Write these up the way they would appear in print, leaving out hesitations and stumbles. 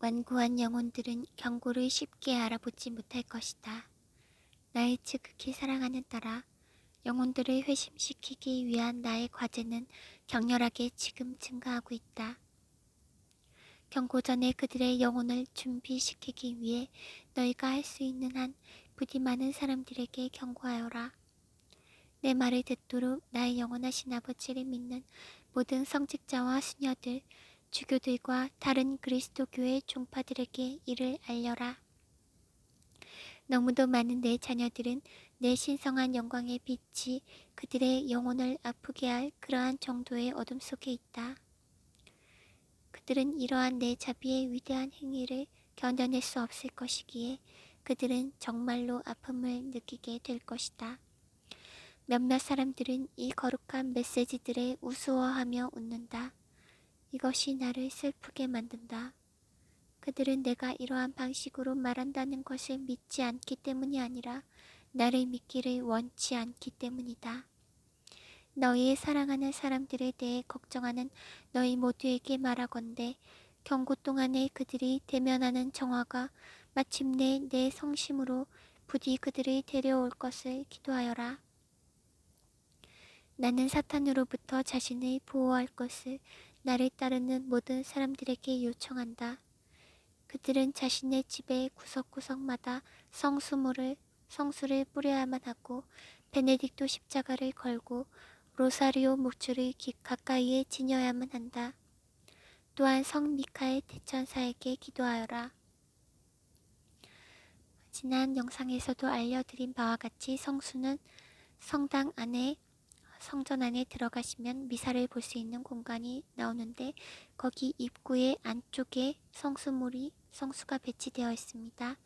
완고한 영혼들은 경고를 쉽게 알아보지 못할 것이다. 나의 지극히 사랑하는 딸아, 영혼들을 회심시키기 위한 나의 과제는 격렬하게 지금 증가하고 있다. 경고 전에 그들의 영혼을 준비시키기 위해 너희가 할 수 있는 한 부디 많은 사람들에게 경고하여라. 내 말을 듣도록 나의 영원하신 아버지를 믿는 모든 성직자와 수녀들, 주교들과 다른 그리스도 교회 종파들에게 이를 알려라. 너무도 많은 내 자녀들은 내 신성한 영광의 빛이 그들의 영혼을 아프게 할 그러한 정도의 어둠 속에 있다. 그들은 이러한 내 자비의 위대한 행위를 견뎌낼 수 없을 것이기에 그들은 정말로 아픔을 느끼게 될 것이다. 몇몇 사람들은 이 거룩한 메시지들에 우스워하며 웃는다. 이것이 나를 슬프게 만든다. 그들은 내가 이러한 방식으로 말한다는 것을 믿지 않기 때문이 아니라 나를 믿기를 원치 않기 때문이다. 너희의 사랑하는 사람들에 대해 걱정하는 너희 모두에게 말하건대 경고 동안에 그들이 대면하는 정화가 마침내 내 성심으로 부디 그들을 데려올 것을 기도하여라. 나는 사탄으로부터 자신을 보호할 것을 나를 따르는 모든 사람들에게 요청한다. 그들은 자신의 집의 구석구석마다 성수를 뿌려야만 하고 베네딕토 십자가를 걸고 로사리오 묵주를 가까이에 지녀야만 한다. 또한 성 미카엘 대천사에게 기도하여라. 지난 영상에서도 알려드린 바와 같이 성수는 성전 안에 들어가시면 미사를 볼 수 있는 공간이 나오는데 거기 입구의 안쪽에 성수가 배치되어 있습니다.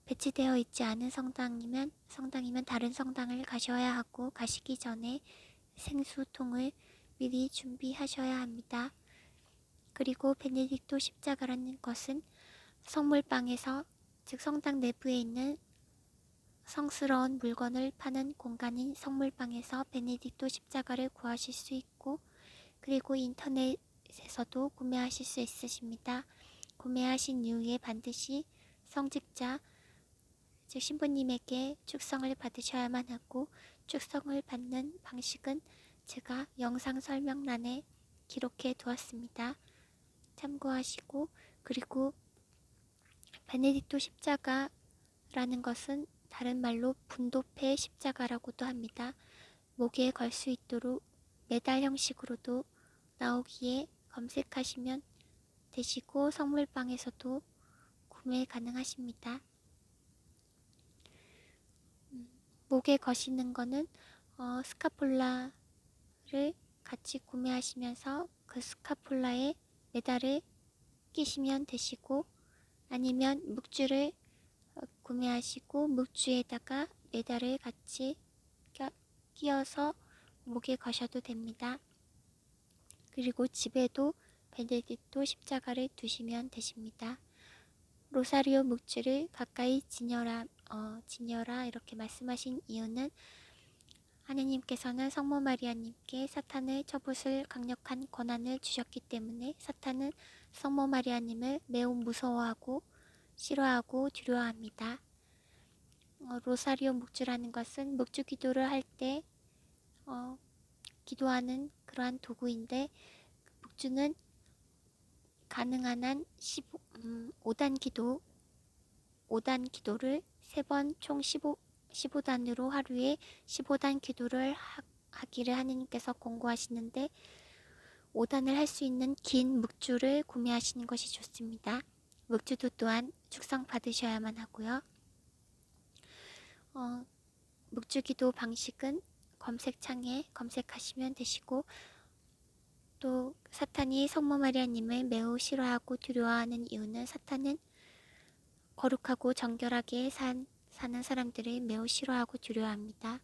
배치되어 있지 않은 성당이면 다른 성당을 가셔야 하고 가시기 전에 생수통을 미리 준비하셔야 합니다. 그리고 베네딕토 십자가라는 것은 성물방에서, 즉 성당 내부에 있는 성스러운 물건을 파는 공간인 성물방에서 베네딕토 십자가를 구하실 수 있고, 그리고 인터넷에서도 구매하실 수 있으십니다. 구매하신 이후에 반드시 성직자, 즉 신부님에게 축성을 받으셔야만 하고, 축성을 받는 방식은 제가 영상 설명란에 기록해 두었습니다. 참고하시고, 그리고 베네딕토 십자가라는 것은 다른 말로 분도패 십자가라고도 합니다. 목에 걸 수 있도록 메달 형식으로도 나오기에 검색하시면 되시고 성물방에서도 구매 가능하십니다. 목에 거시는 거는 스카폴라를 같이 구매하시면서 그 스카폴라에 메달을 끼시면 되시고, 아니면 묵주를 구매하시고 묵주에다가 메달을 같이 끼워서 목에 거셔도 됩니다. 그리고 집에도 베네딕토 십자가를 두시면 되십니다. 로사리오 묵주를 가까이 지녀라 이렇게 말씀하신 이유는 하느님께서는 성모 마리아님께 사탄을 쳐부술 강력한 권한을 주셨기 때문에 사탄은 성모 마리아님을 매우 무서워하고 싫어하고 두려워합니다. 로사리오 묵주라는 것은 묵주 기도를 할 때 기도하는 그러한 도구인데, 묵주는 가능한 한 5단 기도를 3번 총 15단으로 하루에 15단 기도를 하기를 하느님께서 권고하시는데, 5단을 할 수 있는 긴 묵주를 구매하시는 것이 좋습니다. 묵주도 또한 축성 받으셔야만 하고요. 묵주기도 방식은 검색창에 검색하시면 되시고, 또 사탄이 성모 마리아님을 매우 싫어하고 두려워하는 이유는 사탄은 거룩하고 정결하게 사는 사람들을 매우 싫어하고 두려워합니다.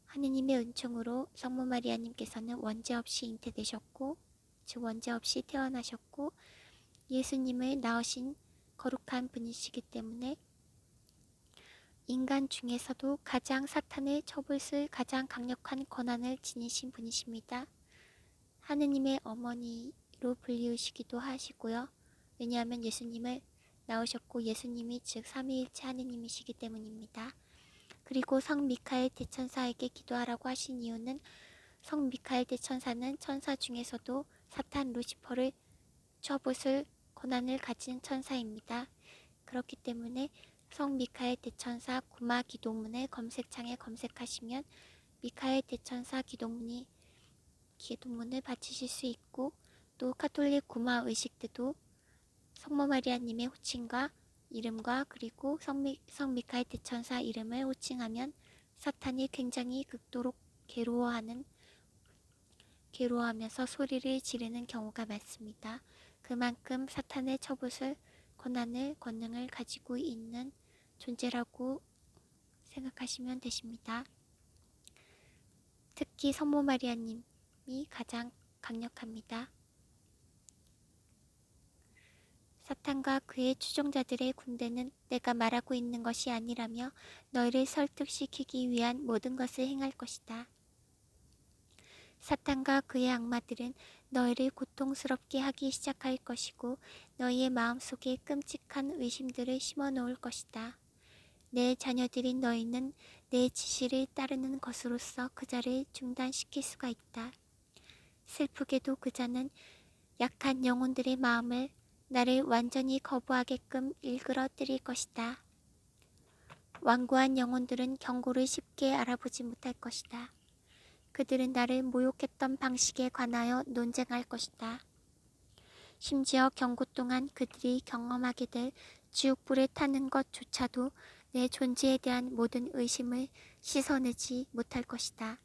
하느님의 은총으로 성모 마리아님께서는 원죄 없이 잉태되셨고, 즉 원죄 없이 태어나셨고 예수님을 낳으신 거룩한 분이시기 때문에 인간 중에서도 가장 사탄을 쳐부술 가장 강력한 권한을 지니신 분이십니다. 하느님의 어머니로 불리우시기도 하시고요. 왜냐하면 예수님을 낳으셨고 예수님이 즉 삼위일체 하느님이시기 때문입니다. 그리고 성 미카엘 대천사에게 기도하라고 하신 이유는 성 미카엘 대천사는 천사 중에서도 사탄 루시퍼를 쳐부술 권한을 가진 천사입니다. 그렇기 때문에 성 미카엘 대천사 구마 기도문을 검색창에 검색하시면 미카엘 대천사 기도문을 받으실 수 있고, 또 카톨릭 구마 의식 때도 성모 마리아님의 호칭과 이름과 그리고 성 미카엘 대천사 이름을 호칭하면 사탄이 굉장히 극도로 괴로워하면서 소리를 지르는 경우가 많습니다. 그만큼 사탄의 처붓을 권능을 가지고 있는 존재라고 생각하시면 되십니다. 특히 성모 마리아님이 가장 강력합니다. 사탄과 그의 추종자들의 군대는 내가 말하고 있는 것이 아니라며 너희를 설득시키기 위한 모든 것을 행할 것이다. 사탄과 그의 악마들은 너희를 고통스럽게 하기 시작할 것이고 너희의 마음속에 끔찍한 의심들을 심어 놓을 것이다. 내 자녀들인 너희는 내 지시를 따르는 것으로서 그자를 중단시킬 수가 있다. 슬프게도 그자는 약한 영혼들의 마음을 나를 완전히 거부하게끔 일그러뜨릴 것이다. 완고한 영혼들은 경고를 쉽게 알아보지 못할 것이다. 그들은 나를 모욕했던 방식에 관하여 논쟁할 것이다. 심지어 경고 동안 그들이 경험하게 될 지옥불에 타는 것조차도 내 존재에 대한 모든 의심을 씻어내지 못할 것이다.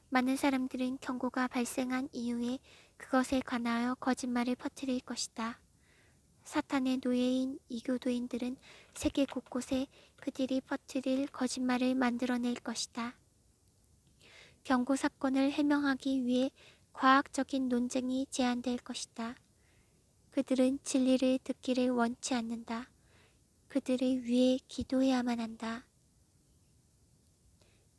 많은 사람들은 경고가 발생한 이후에 그것에 관하여 거짓말을 퍼뜨릴 것이다. 사탄의 노예인 이교도인들은 세계 곳곳에 그들이 퍼뜨릴 거짓말을 만들어낼 것이다. 경고 사건을 해명하기 위해 과학적인 논쟁이 제한될 것이다. 그들은 진리를 듣기를 원치 않는다. 그들을 위해 기도해야만 한다.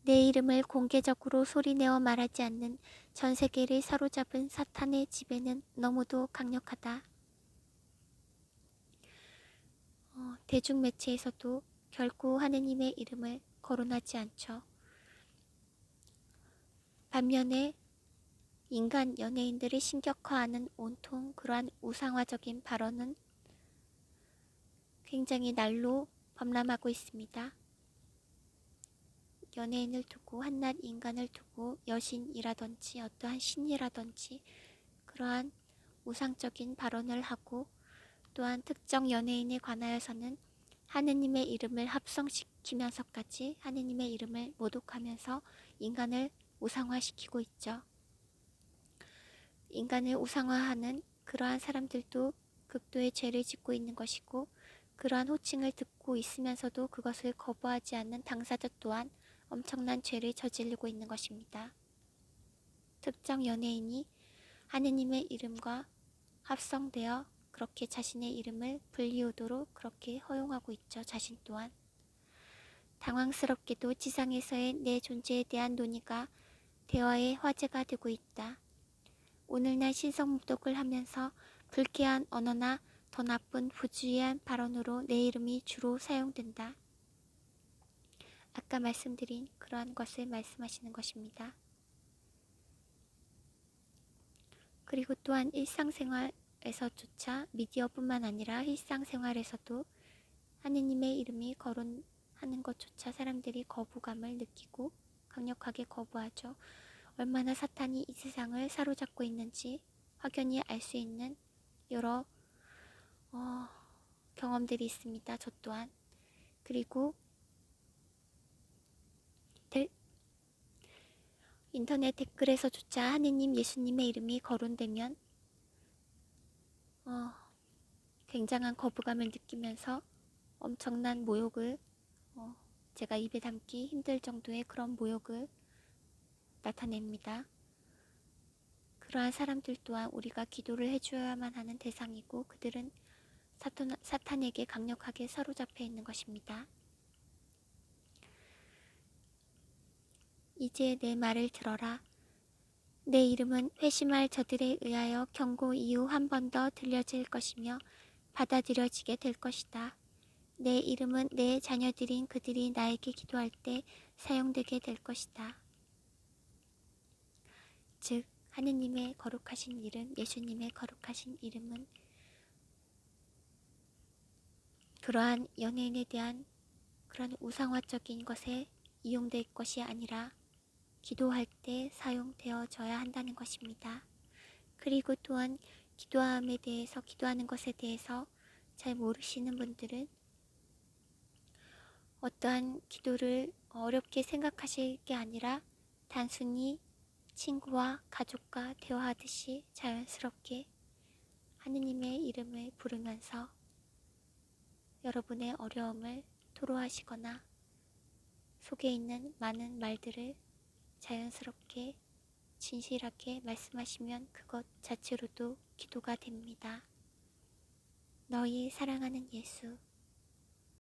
내 이름을 공개적으로 소리내어 말하지 않는 전 세계를 사로잡은 사탄의 지배는 너무도 강력하다. 대중매체에서도 결코 하느님의 이름을 거론하지 않죠. 반면에 인간 연예인들을 신격화하는 온통 그러한 우상화적인 발언은 굉장히 날로 범람하고 있습니다. 연예인을 두고 한낱 인간을 두고 여신이라든지 어떠한 신이라든지 그러한 우상적인 발언을 하고, 또한 특정 연예인에 관하여서는 하느님의 이름을 합성시키면서까지 하느님의 이름을 모독하면서 인간을 우상화시키고 있죠. 인간을 우상화하는 그러한 사람들도 극도의 죄를 짓고 있는 것이고, 그러한 호칭을 듣고 있으면서도 그것을 거부하지 않는 당사자 또한 엄청난 죄를 저지르고 있는 것입니다. 특정 연예인이 하느님의 이름과 합성되어 그렇게 자신의 이름을 불리우도록 그렇게 허용하고 있죠. 자신 또한. 당황스럽게도 지상에서의 내 존재에 대한 논의가 대화의 화제가 되고 있다. 오늘날 신성모독을 하면서 불쾌한 언어나 더 나쁜 부주의한 발언으로 내 이름이 주로 사용된다. 아까 말씀드린 그러한 것을 말씀하시는 것입니다. 그리고 또한 일상생활에서조차 미디어뿐만 아니라 일상생활에서도 하느님의 이름이 거론하는 것조차 사람들이 거부감을 느끼고 강력하게 거부하죠. 얼마나 사탄이 이 세상을 사로잡고 있는지 확연히 알 수 있는 여러 경험들이 있습니다. 저 또한. 그리고 인터넷 댓글에서조차 하느님 예수님의 이름이 거론되면 굉장한 거부감을 느끼면서 엄청난 모욕을 제가 입에 담기 힘들 정도의 그런 모욕을 나타냅니다. 그러한 사람들 또한 우리가 기도를 해줘야만 하는 대상이고, 그들은 사탄에게 강력하게 사로잡혀 있는 것입니다. 이제 내 말을 들어라. 내 이름은 회심할 저들에 의하여 경고 이후 한 번 더 들려질 것이며 받아들여지게 될 것이다. 내 이름은 내 자녀들인 그들이 나에게 기도할 때 사용되게 될 것이다. 즉 하느님의 거룩하신 이름, 예수님의 거룩하신 이름은 그러한 연예인에 대한 그런 우상화적인 것에 이용될 것이 아니라 기도할 때 사용되어져야 한다는 것입니다. 그리고 또한 기도함에 대해서, 기도하는 것에 대해서 잘 모르시는 분들은 어떠한 기도를 어렵게 생각하실 게 아니라 단순히 친구와 가족과 대화하듯이 자연스럽게 하느님의 이름을 부르면서 여러분의 어려움을 토로하시거나 속에 있는 많은 말들을 자연스럽게 진실하게 말씀하시면 그것 자체로도 기도가 됩니다. 너희 사랑하는 예수,